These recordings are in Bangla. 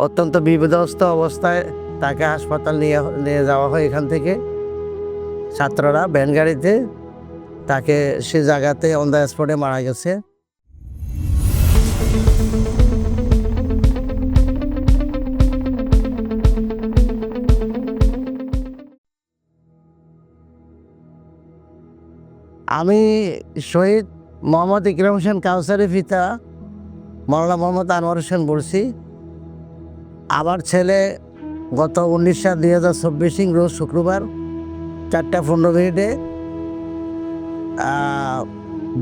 অত্যন্ত বিপদগ্রস্ত অবস্থায় তাকে হাসপাতাল নিয়ে যাওয়া হয়। এখান থেকে ছাত্ররা ভ্যান গাড়িতে তাকে সে জায়গাতে অন দ্য স্পটে মারা গেছে। আমি শহীদ মোহাম্মদ ইকরাম হোসেন কাউসারের পিতা মাওলানা মোহাম্মদ আনোয়ার হোসেন বলছি। আমার ছেলে গত 19/7/2024 রোজ শুক্রবার 4:15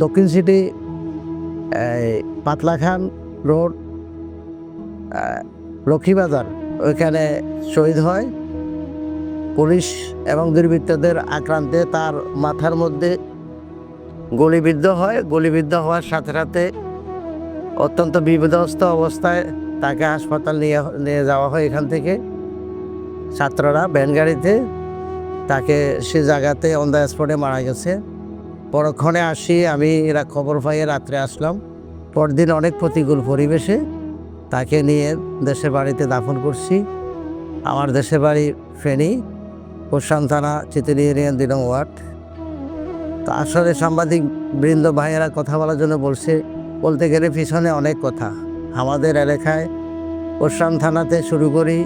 দক্ষিণ সিটি পাতলাখান রোড লক্ষ্মীবাজার ওইখানে শহীদ হয়। পুলিশ এবং দুর্বৃত্তদের আক্রান্তে তার মাথার মধ্যে গুলিবিদ্ধ হয়। গুলিবিদ্ধ হওয়ার সাথে সাথে অত্যন্ত বিপদগ্রস্ত অবস্থায় তাকে হাসপাতাল নিয়ে যাওয়া হয়। এখান থেকে ছাত্ররা ভ্যান গাড়িতে তাকে সে জায়গাতে অন দ্য স্পটে মারা গেছে। পরক্ষণে আসি আমি, এরা খবর পাইয়ে রাত্রে আসলাম। পরদিন অনেক প্রতিকূল পরিবেশে তাকে নিয়ে দেশের বাড়িতে দাফন করছি। আমার দেশের বাড়ি ফেনী, কোরশান থানা, চিতলি ইউনিয়ন 2 নং ওয়ার্ড। তো আসলে সাংবাদিক বৃন্দ ভাইয়েরা কথা বলার জন্য বলতে গেলে পিছনে অনেক কথা। আমাদের এলাকায় কোরশান থানাতে শুরু করি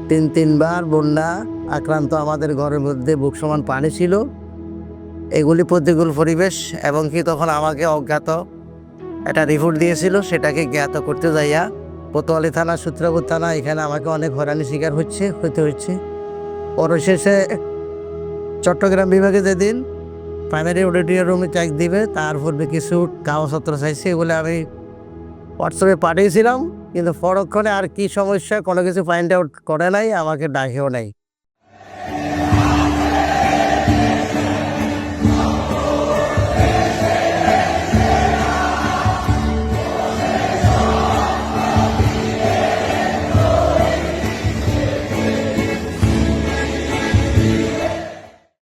3বার বন্যা আক্রান্ত, আমাদের ঘরের মধ্যে বুক সমান পানি ছিল। এগুলি প্রতিকূল পরিবেশ এবং কি তখন আমাকে অজ্ঞাত একটা রিপোর্ট দিয়েছিল, সেটাকে জ্ঞাত করতে যাইয়া কোতোয়ালি থানা, সূত্রাপুর থানা, এখানে আমাকে অনেক হয়রানি শিকার হতে হচ্ছে। পরিশেষে চট্টগ্রাম বিভাগে যেদিন প্রাইমারি অডিটোরিয়াম রুমে চেক দিবে, তার পূর্বে কিছু কাগজপত্র চাইছে, এগুলো আমি হোয়াটসঅ্যাপে পাঠিয়েছিলাম, কিন্তু পরক্ষণে আর কি সমস্যা কোনো কিছু ফাইন্ড আউট করে নাই, আমাকে ডাকেও নাই।